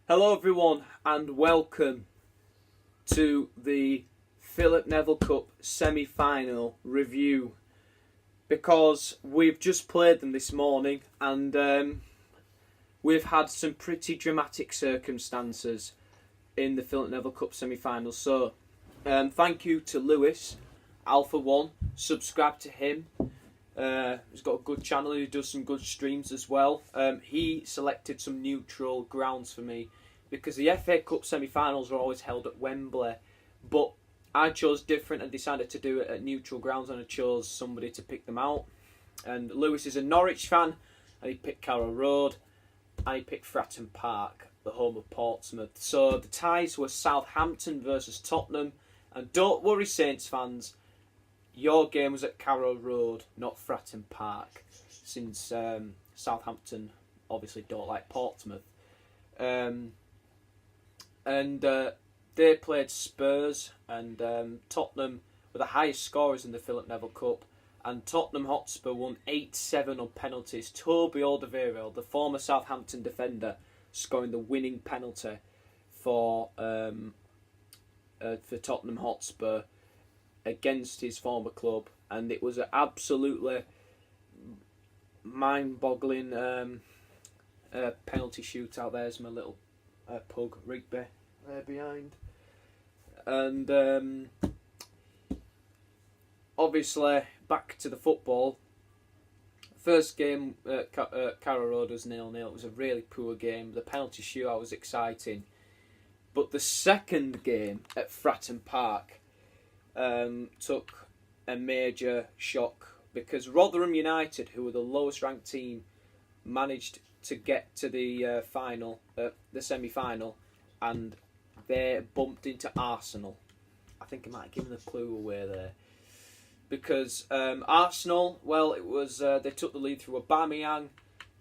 Hello everyone and welcome to the Philip Neville Cup semi-final review, because we've just played them this morning and we've had some pretty dramatic circumstances in the Philip Neville Cup semi-final. So thank you to Lewis, Alpha One, subscribe to him. He's got a good channel, he does some good streams as well. He selected some neutral grounds for me because the FA Cup semi-finals are always held at Wembley, but I chose different and decided to do it at neutral grounds, and I chose somebody to pick them out. And Lewis is a Norwich fan and he picked Carrow Road, and he picked Fratton Park, the home of Portsmouth. So the ties were Southampton versus Tottenham, and don't worry Saints fans, your game was at Carrow Road, not Fratton Park, since Southampton obviously don't like Portsmouth. They played Spurs, and Tottenham were the highest scorers in the Philip Neville Cup, and Tottenham Hotspur won 8-7 on penalties. Toby Alderweireld, the former Southampton defender, scoring the winning penalty for Tottenham Hotspur against his former club, and it was an absolutely mind-boggling penalty shootout. There's my little pug Rigby there behind, and obviously back to the football. First game at Carrow Road was 0-0. It was a really poor game. The penalty shootout was exciting, but the second game at Fratton Park took a major shock, because Rotherham United, who were the lowest ranked team, managed to get to the the semi-final, and they bumped into Arsenal. I think I might have given the clue away there, because Arsenal, well, it was they took the lead through Aubameyang,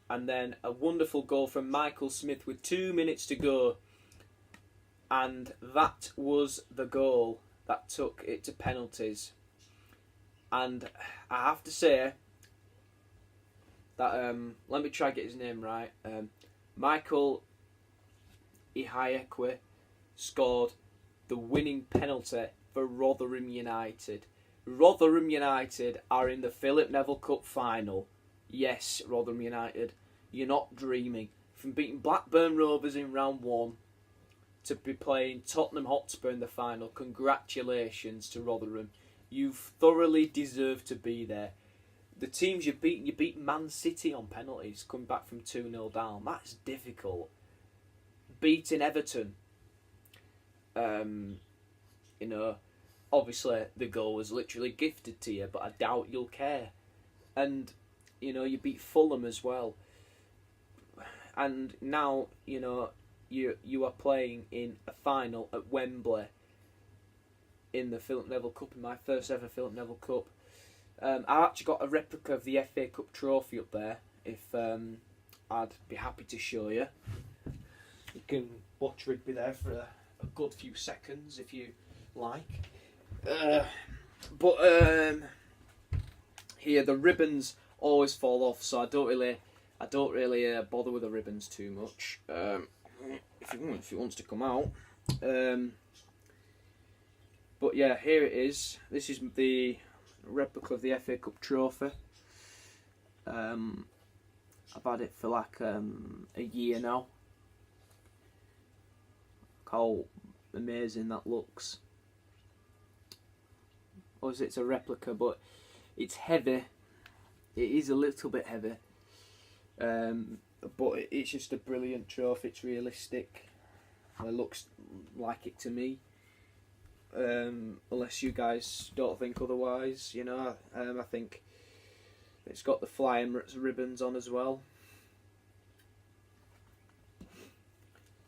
and then a wonderful goal from Michael Smith with 2 minutes to go, and that was the goal that took it to penalties. And I have to say that let me try to get his name right. Michael Ihayekwe scored the winning penalty for Rotherham United. Rotherham United are in the Philip Neville Cup final. Yes, Rotherham United, you're not dreaming. From beating Blackburn Rovers in round 1 to be playing Tottenham Hotspur in the final, congratulations to Rotherham. You thoroughly deserve to be there. The teams you beat Man City on penalties, coming back from 2-0 down. That's difficult. Beating Everton, obviously the goal was literally gifted to you, but I doubt you'll care. And, you beat Fulham as well. And now, you are playing in a final at Wembley in the Philip Neville Cup, in my first ever Philip Neville Cup. I actually got a replica of the FA Cup trophy up there, if I'd be happy to show you. You can watch Rigby there for a good few seconds if you like. But here the ribbons always fall off, so I don't really bother with the ribbons too much. If it wants to come out. But yeah, here it is. This is the replica of the FA Cup trophy. I've had it for like a year now. Look how amazing that looks. Obviously it's a replica, but it's heavy. It is a little bit heavy. But it's just a brilliant trophy. It's realistic. It looks like it to me. Unless you guys don't think otherwise, I think it's got the flying ribbons on as well.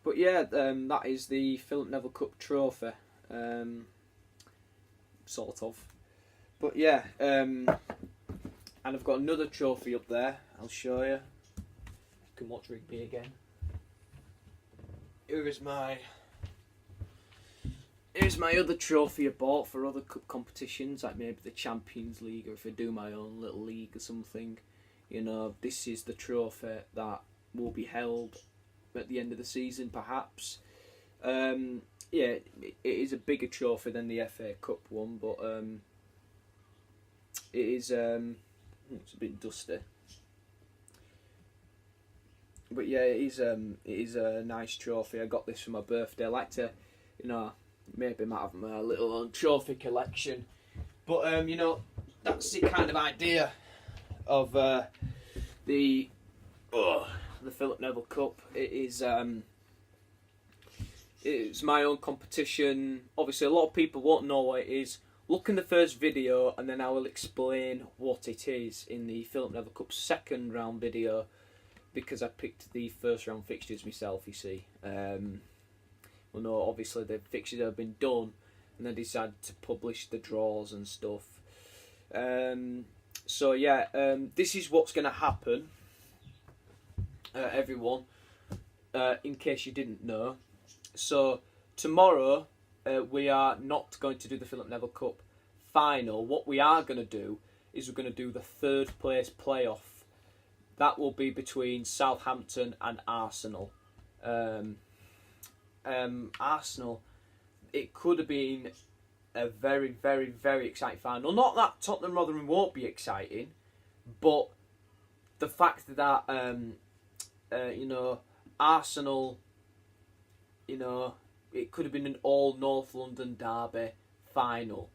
But yeah, that is the Philip Neville Cup trophy, sort of. But yeah, and I've got another trophy up there. I'll show you. You can watch Rigby again. Here's my other trophy I bought for other cup competitions, like maybe the Champions League, or if I do my own little league or something. This is the trophy that will be held at the end of the season, perhaps. Yeah, it is a bigger trophy than the FA Cup one, but it is. It's a bit dusty, but yeah, it is a nice trophy. I got this for my birthday. I like to, maybe might have my little own trophy collection, but that's the kind of idea of the Philip Neville Cup. It is. It's my own competition. Obviously, a lot of people won't know what it is. Look in the first video, and then I will explain what it is in the Philip Neville Cup second round video, because I picked the first round fixtures myself. You see, well, no, obviously the fixtures have been done, and then decided to publish the draws and stuff. So yeah, this is what's going to happen, everyone. In case you didn't know. So tomorrow we are not going to do the Philip Neville Cup final. What we are going to do is we're going to do the third place playoff. That will be between Southampton and Arsenal. Arsenal, it could have been a very, very, very exciting final. Not that Tottenham Rotherham won't be exciting, but the fact that Arsenal, it could have been an all North London derby final.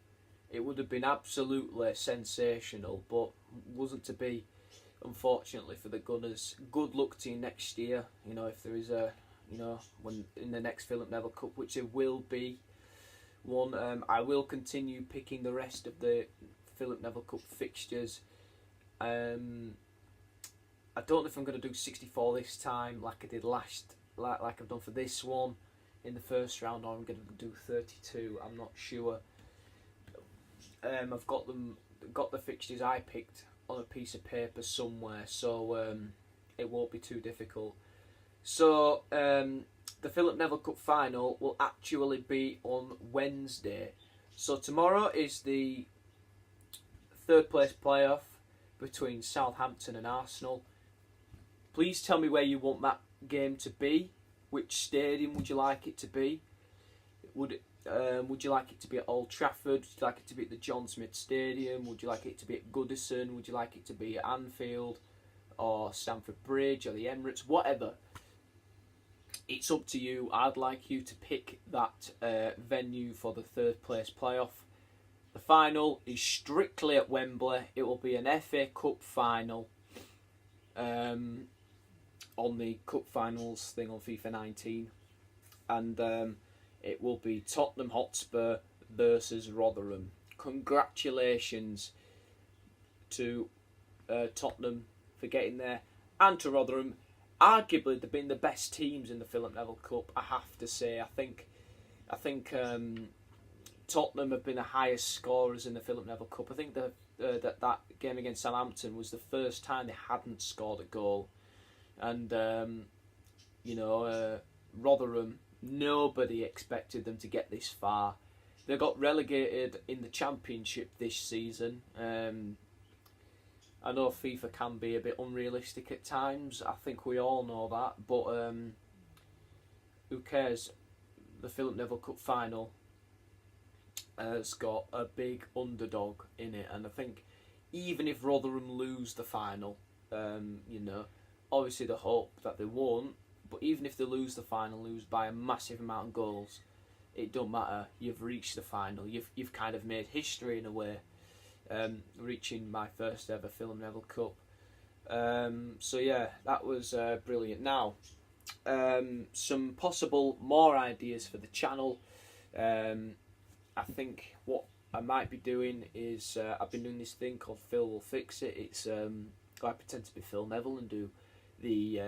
It would have been absolutely sensational, but wasn't to be, unfortunately, for the Gunners. Good luck to you next year. If there is when in the next Philip Neville Cup, which there will be one. I will continue picking the rest of the Philip Neville Cup fixtures. I don't know if I'm going to do 64 this time, like I did like I've done for this one in the first round, or I'm going to do 32. I'm not sure. I've got the fixtures I picked on a piece of paper somewhere, so it won't be too difficult. So the Philip Neville Cup final will actually be on Wednesday. So tomorrow is the third place playoff between Southampton and Arsenal. Please tell me where you want that game to be. Which stadium would you like it to be? Would you like it to be at Old Trafford? Would you like it to be at the John Smith Stadium? Would you like it to be at Goodison? Would you like it to be at Anfield or Stamford Bridge or the Emirates? Whatever. It's up to you. I'd like you to pick that venue for the third place playoff. The final is strictly at Wembley. It will be an FA Cup final. On the Cup Finals thing on FIFA 19, and it will be Tottenham Hotspur versus Rotherham. Congratulations to Tottenham for getting there, and to Rotherham. Arguably, they've been the best teams in the Philip Neville Cup, I have to say. I think Tottenham have been the highest scorers in the Philip Neville Cup. I think that game against Southampton was the first time they hadn't scored a goal. And, Rotherham, nobody expected them to get this far. They got relegated in the Championship this season. I know FIFA can be a bit unrealistic at times. I think we all know that. But who cares? The Philip Neville Cup final has got a big underdog in it. And I think even if Rotherham lose the final, obviously the hope that they won't, but even if they lose the final, lose by a massive amount of goals, it don't matter. You've reached the final. You've kind of made history in a way, reaching my first ever Philip Neville Cup. So yeah, that was brilliant. Now, some possible more ideas for the channel. I think what I might be doing is I've been doing this thing called Phil Will Fix It. It's I pretend to be Phil Neville and do be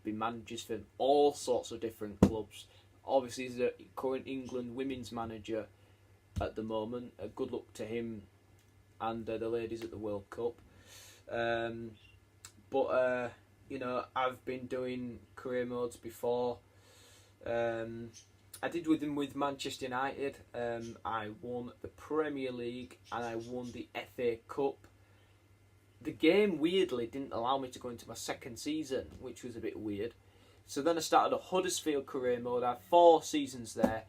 managers for all sorts of different clubs. Obviously, he's a current England women's manager at the moment. Good luck to him and the ladies at the World Cup. But I've been doing career modes before. I did with him with Manchester United. I won the Premier League and I won the FA Cup. The game weirdly didn't allow me to go into my second season, which was a bit weird. So then I started a Huddersfield career mode. I had 4 seasons there.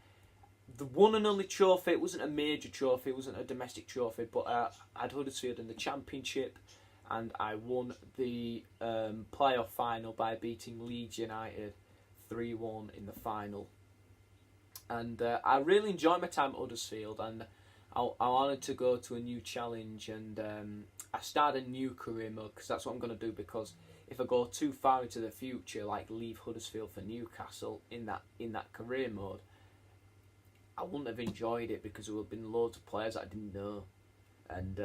The one and only trophy, it wasn't a major trophy, it wasn't a domestic trophy, but I had Huddersfield in the Championship, and I won the playoff final by beating Leeds United 3-1 in the final. And I really enjoyed my time at Huddersfield, and I wanted to go to a new challenge, and I started a new career mode, because that's what I'm going to do, because if I go too far into the future, like leave Huddersfield for Newcastle in that career mode, I wouldn't have enjoyed it, because there would have been loads of players that I didn't know, and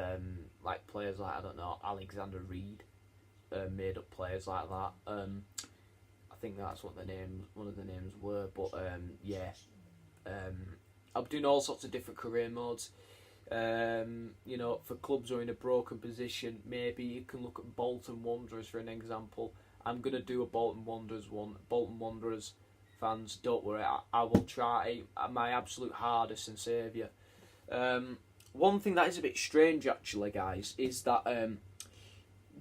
like players like, I don't know, Alexander Reed, made up players like that. I think that's what one of the names were, but yeah. I'm doing all sorts of different career modes. You know, for clubs who are in a broken position, maybe you can look at Bolton Wanderers for an example. I'm going to do a Bolton Wanderers one. Bolton Wanderers fans, don't worry, I will try my absolute hardest and save you. One thing that is a bit strange actually, guys, is that do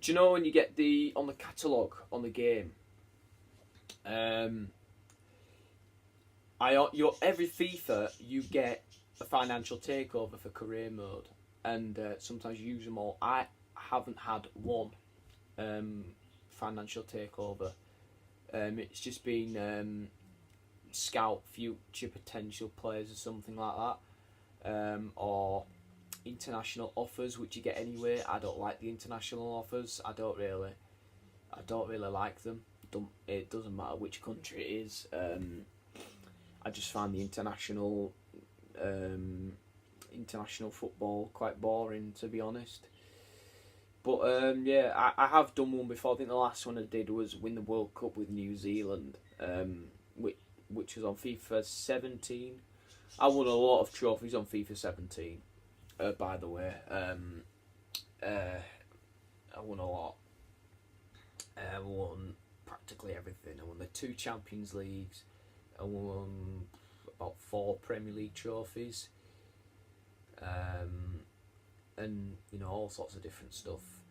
you know when you get on the catalogue on the game, every FIFA you get a financial takeover for career mode, and sometimes you use them all. I haven't had one financial takeover. It's just been scout future potential players or something like that, or international offers, which you get anyway. I don't like the international offers. I don't really like them. It doesn't matter which country it is. I just find the international football quite boring, to be honest. But yeah, I have done one before. I think the last one I did was win the World Cup with New Zealand, which was on FIFA 17. I won a lot of trophies on FIFA 17, by the way. I won a lot. I won practically everything. I won the 2 Champions Leagues. I won about 4 Premier League trophies, and you know, all sorts of different stuff.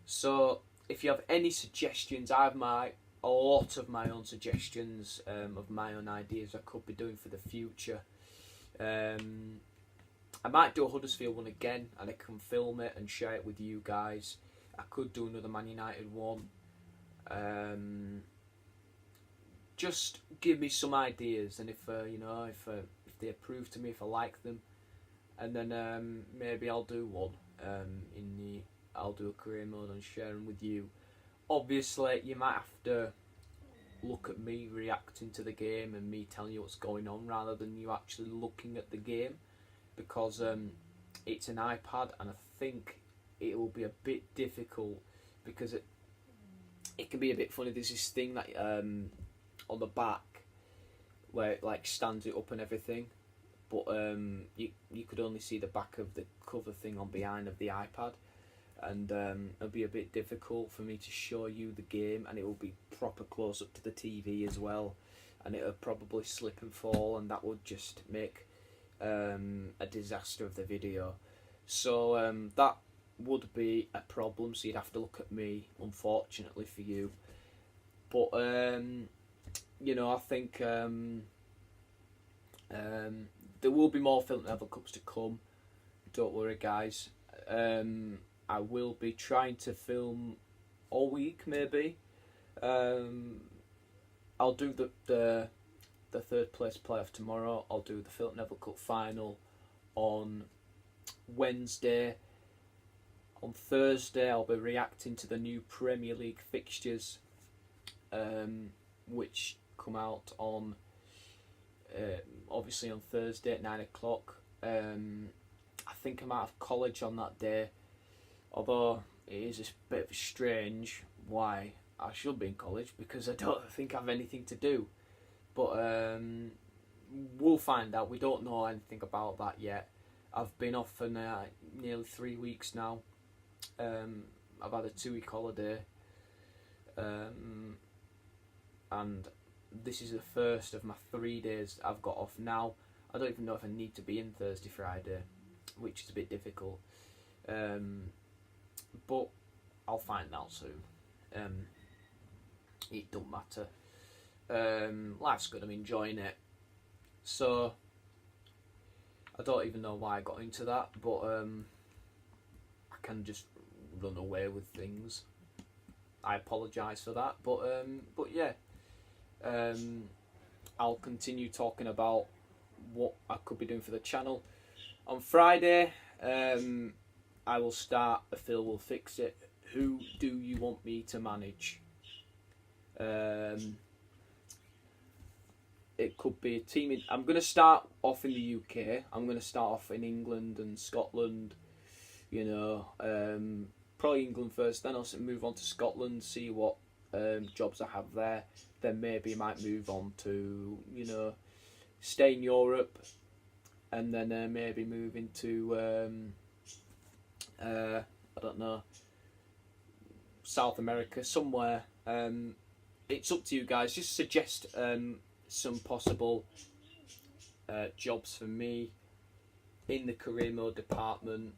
So if you have any suggestions, I have a lot of my own suggestions of my own ideas I could be doing for the future. I might do a Huddersfield one again, and I can film it and share it with you guys. I could do another Man United one. Just give me some ideas, and if they approve to me, if I like them, and then maybe I'll do one. I'll do a career mode and share them with you. Obviously, you might have to look at me reacting to the game and me telling you what's going on, rather than you actually looking at the game, because it's an iPad, and I think it will be a bit difficult, because it can be a bit funny. There's this thing that on the back where it like stands it up and everything, but you could only see the back of the cover thing on behind of the iPad, and it'll be a bit difficult for me to show you the game, and it will be proper close up to the TV as well, and it'll probably slip and fall, and that would just make a disaster of the video. So that would be a problem, so you'd have to look at me, unfortunately for you. But you know, I think there will be more Philip Neville Cups to come. Don't worry, guys. I will be trying to film all week, maybe. I'll do the third place playoff tomorrow. I'll do the Philip Neville Cup final on Wednesday. On Thursday, I'll be reacting to the new Premier League fixtures, which come out on obviously on Thursday at 9 o'clock. I think I might have college on that day, although it is a bit strange why I should be in college, because I don't think I have anything to do. But we'll find out. We don't know anything about that yet. I've been off for nearly 3 weeks now. I've had a 2-week holiday, and this is the first of my 3 days I've got off now. I don't even know if I need to be in Thursday, Friday, which is a bit difficult, but I'll find out soon. It don't matter. Life's good. I'm enjoying it. So I don't even know why I got into that, but I can just run away with things. I apologise for that, but yeah, I'll continue talking about what I could be doing for the channel. On Friday, I will start a Phil Will Fix It. Who do you want me to manage? It could be a team. I'm going to start off in the UK. I'm going to start off in England and Scotland. You know, probably England first. Then I'll move on to Scotland. See what jobs I have there. Then maybe I might move on to, you know, stay in Europe, and then maybe move into I don't know, South America, somewhere. It's up to you guys. Just suggest some possible jobs for me in the career mode department,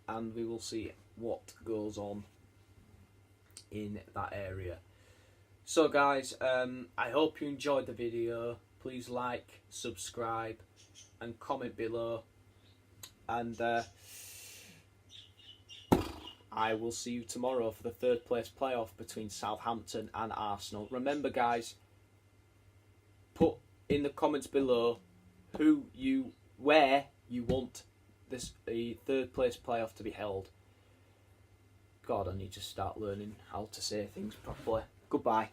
and we will see what goes on in that area. So guys, I hope you enjoyed the video. Please like, subscribe and comment below, and I will see you tomorrow for the third place playoff between Southampton and Arsenal. Remember guys, put in the comments below where you want the third place playoff to be held. God, I need to start learning how to say things properly. Goodbye.